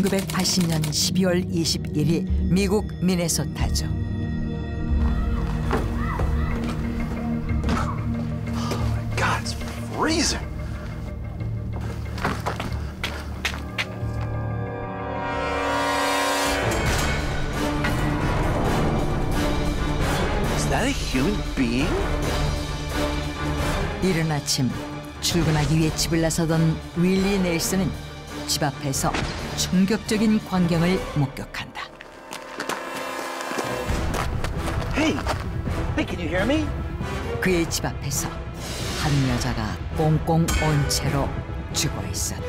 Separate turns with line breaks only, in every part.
1980년 12월 21일 미국 미네소타주.
God, it's freezing. Is that a human being?
이른 아침 출근하기 위해 집을 나서던 윌리 넬슨은 집 앞에서 충격적인 광경을 목격한다.
Hey, can you hear me?
그의 집 앞에서 한 여자가 꽁꽁 온 채로 죽어 있었다.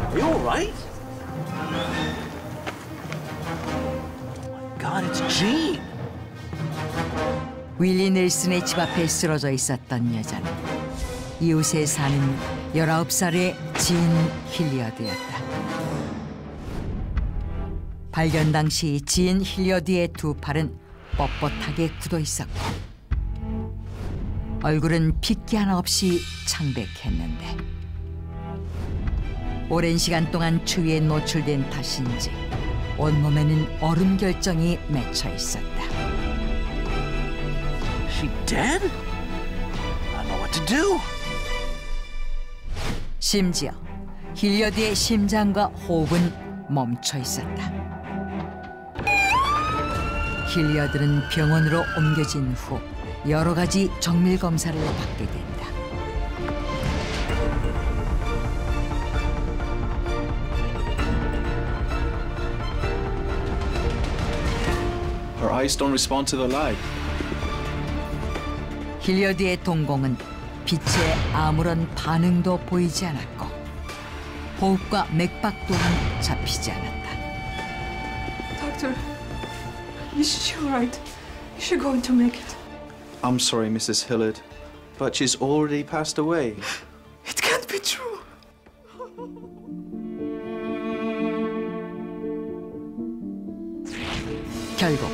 Are you all right? God, it's Jean.
윌리 넬슨의 집 앞에 쓰러져 있었던 여자는 이웃에 사는 19살의 진 힐리어드였다. 발견 당시 진 힐리어드의 두 팔은 뻣뻣하게 굳어 있었고 얼굴은 핏기 하나 없이 창백했는데 오랜 시간 동안 추위에 노출된 탓인지 온몸에는 얼음 결정이 맺혀 있었다.
She dead? I know what to do.
심지어 힐리어드의 심장과 호흡은 멈춰 있었다. 힐리어드는 병원으로 옮겨진 후 여러 가지 정밀 검사를 받게 된다.
Her eyes don't respond to the light.
힐리어드의 동공은 빛에 아무런 반응도 보이지 않았고 호흡과 맥박 또한 잡히지 않았다.
Doctor, is she all right? Is she going to make it?
I'm sorry, Mrs. Hillard, but she's already passed away.
It can't be true.
결국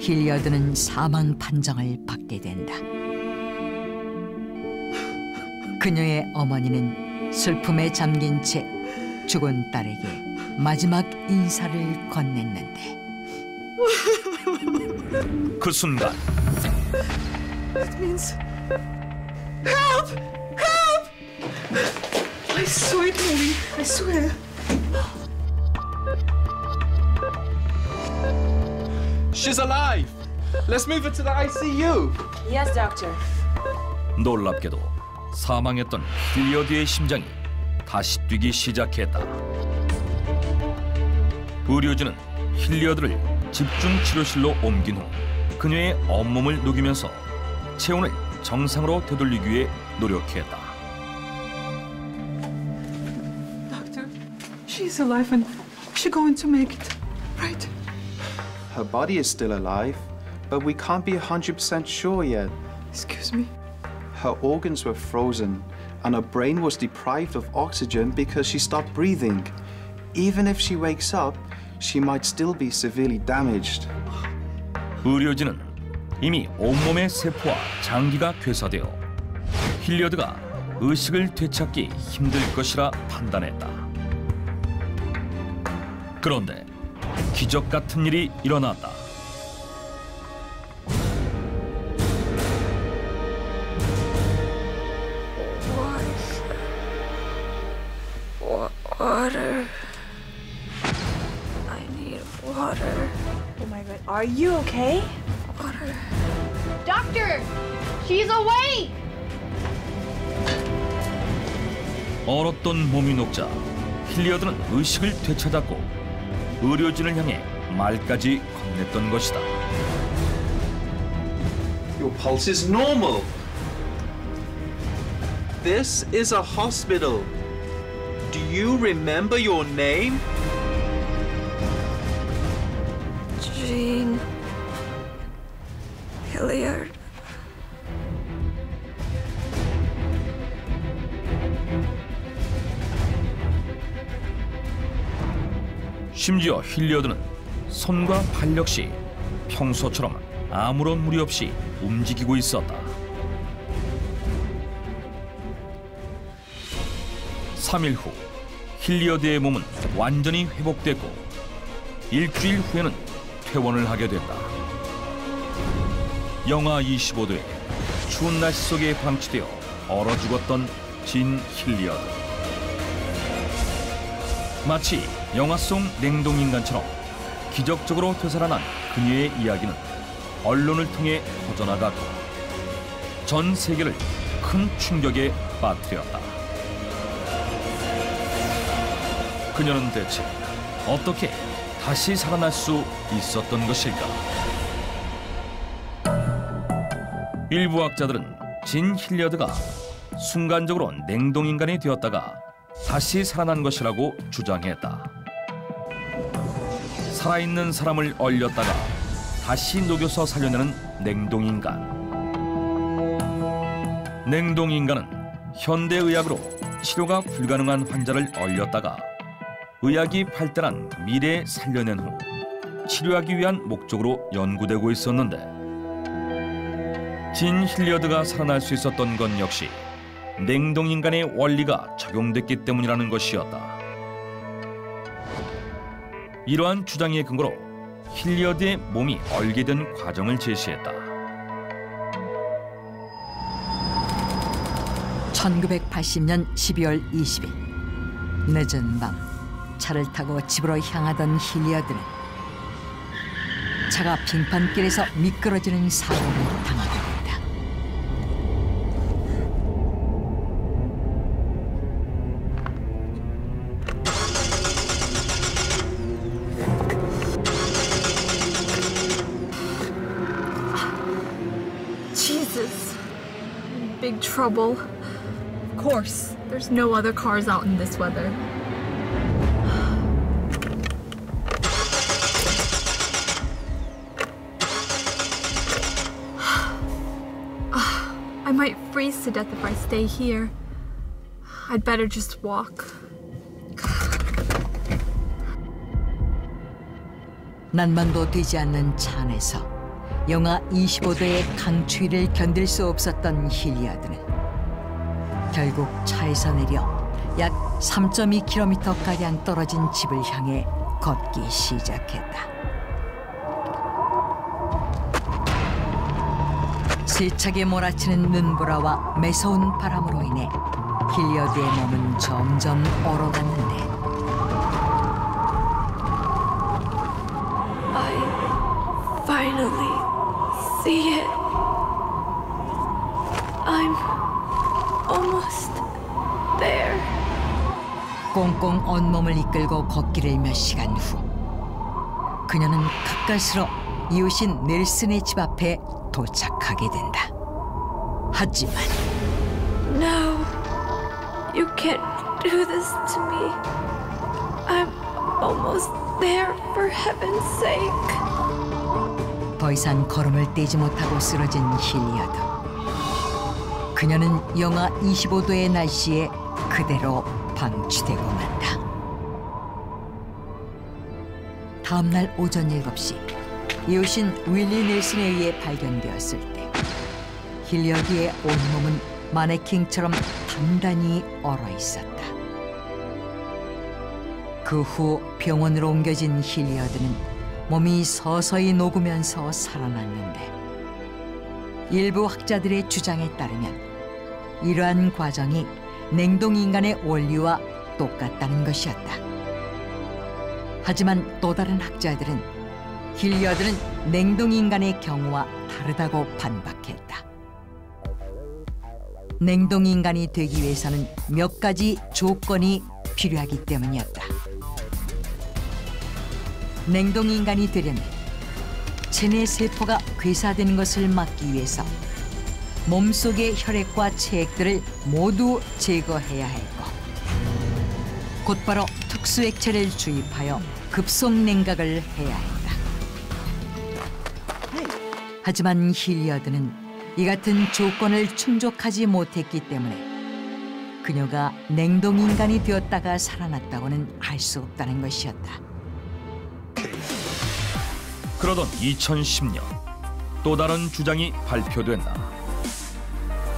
힐리어드는 사망 판정을 받게 된다. 그녀의 어머니는 슬픔에 잠긴 채 죽은 딸에게 마지막 인사를 건넸는데
그 순간
That means help! Help! I saw it moving. I swear.
She's alive! Let's move her to the ICU!
Yes, doctor.
놀랍게도 사망했던 힐리어드의 심장이 다시 뛰기 시작했다. 의료진은 힐리어드를 집중 치료실로 옮긴 후 그녀의 온몸을 녹이면서 체온을 정상으로 되돌리기 위해 노력했다.
Doctor, she's alive and she's going to make it, right?
Her body is still alive, but we can't be 100% sure yet.
Excuse me.
Her organs were frozen, and her brain was deprived of oxygen because she stopped breathing. Even if she wakes up, she might still be severely damaged.
의료진은 이미 온몸의 세포와 장기가 괴사되어 힐리어드가 의식을 되찾기 힘들 것이라 판단했다. 그런데 기적 같은 일이 일어났다.
Water. I need water.
Oh my god, are you okay?
Water.
Doctor! She's awake!
얼었던 몸이 녹자 힐리어드는 의식을 되찾았고 의료진을 향해 말까지 건넸던 것이다.
Your pulse is normal. This is a hospital. Do you remember your name?
Jean Hilliard.
심지어 힐리어드는 손과 발 역시 평소처럼 아무런 무리 없이 움직이고 있었다. 3일 후 hilliard의 몸은 완전히 회복됐고 일주일 후에는 퇴원을 하게 된다. 영하 25도에 추운 날씨 속에 방치되어 얼어 죽었던 진 hilliard. 마치 영화 속 냉동인간처럼 기적적으로 되살아난 그녀의 이야기는 언론을 통해 퍼져나가고 전 세계를 큰 충격에 빠뜨렸다. 그녀는 대체 어떻게 다시 살아날 수 있었던 것일까? 일부 학자들은 진 hilliard가 순간적으로 냉동인간이 되었다가 다시 살아난 것이라고 주장했다. 살아있는 사람을 얼렸다가 다시 녹여서 살려내는 냉동인간. 냉동인간은 현대의학으로 치료가 불가능한 환자를 얼렸다가 의학이 발달한 미래에 살려낸 후 치료하기 위한 목적으로 연구되고 있었는데 진 hilliard가 살아날 수 있었던 건 역시 냉동인간의 원리가 적용됐기 때문이라는 것이었다. 이러한 주장의 근거로 hilliard의 몸이 얼게 된 과정을 제시했다.
1980년 12월 20일 늦은 밤 차를 타고 집으로 향하던 hilliard는 차가 빙판길에서 미끄러지는 사고를 당하게 된다.
Jesus. I'm in big trouble. Of course. There's no other cars out in this weather. I might freeze to death if I stay here. I'd better just walk.
난방도 되지 않는 차 안에서 영하 25도의 강추위를 견딜 수 없었던 hilliard는 결국 차에서 내려 약 3.2km가량 떨어진 집을 향해 걷기 시작했다. 세차게 몰아치는 눈보라와 매서운 바람으로 인해 hilliard의 몸은 점점 얼어갔는데
I finally see it. I'm almost there.
꽁꽁 온몸을 이끌고 걷기를 몇 시간 후 그녀는 가까스로 이웃인 넬슨의 집 앞에 도착하게 된다. 하지만
No, you can't do this to me. I'm almost there, for heaven's sake.
더 이상 걸음을 떼지 못하고 쓰러진 hilliard. 그녀는 영하 25도의 날씨에 그대로 방치되고 만다. 다음 날 오전 7시 이웃인 윌리 넬슨에 의해 발견되었을 때 hilliard의 온몸은 마네킹처럼 단단히 얼어 있었다. 그 후 병원으로 옮겨진 hilliard는 몸이 서서히 녹으면서 살아났는데 일부 학자들의 주장에 따르면 이러한 과정이 냉동인간의 원리와 똑같다는 것이었다. 하지만 또 다른 학자들은 hilliard는 냉동인간의 경우와 다르다고 반박했다. 냉동인간이 되기 위해서는 몇 가지 조건이 필요하기 때문이었다. 냉동인간이 되려면 체내 세포가 괴사되는 것을 막기 위해서 몸속의 혈액과 체액들을 모두 제거해야 했고 곧바로 특수액체를 주입하여 급속 냉각을 해야 했다. 하지만 hilliard는 이 같은 조건을 충족하지 못했기 때문에 그녀가 냉동인간이 되었다가 살아났다고는 할 수 없다는 것이었다.
그러던 2010년 또 다른 주장이 발표된다.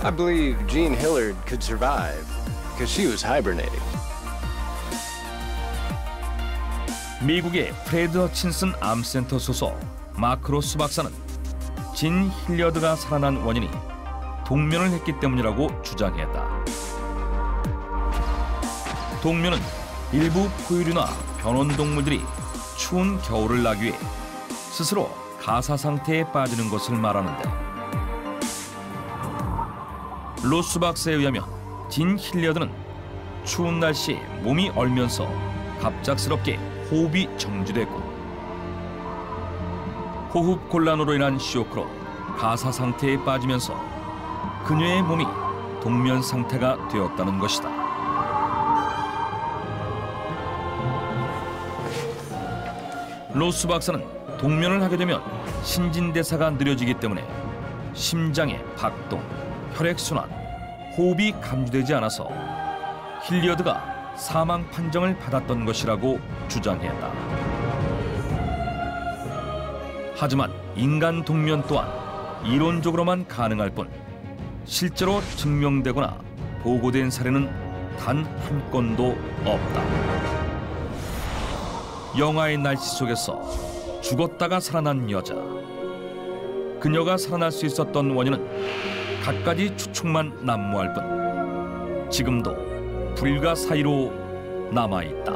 I believe Jean Hilliard could survive because she was hibernating.
미국의 프레드 허친슨 암센터 소속 마크 로스 박사는 진 힐리어드가 살아난 원인이 동면을 했기 때문이라고 주장했다. 동면은 일부 포유류나 변온동물들이 추운 겨울을 나기 위해 스스로 가사 상태에 빠지는 것을 말하는데, 로스 박사에 의하면 진 힐리어드는 추운 날씨에 몸이 얼면서 갑작스럽게 호흡이 정지됐고, 호흡 곤란으로 인한 쇼크로 가사 상태에 빠지면서 그녀의 몸이 동면 상태가 되었다는 것이다. 로스 박사는 동면을 하게 되면 신진대사가 느려지기 때문에 심장의 박동, 혈액순환, 호흡이 감지되지 않아서 힐리어드가 사망 판정을 받았던 것이라고 주장했다. 하지만 인간 동면 또한 이론적으로만 가능할 뿐 실제로 증명되거나 보고된 사례는 단 한 건도 없다. 영화의 날씨 속에서 죽었다가 살아난 여자. 그녀가 살아날 수 있었던 원인은 갖가지 추측만 난무할 뿐 지금도 불가사의로 남아있다.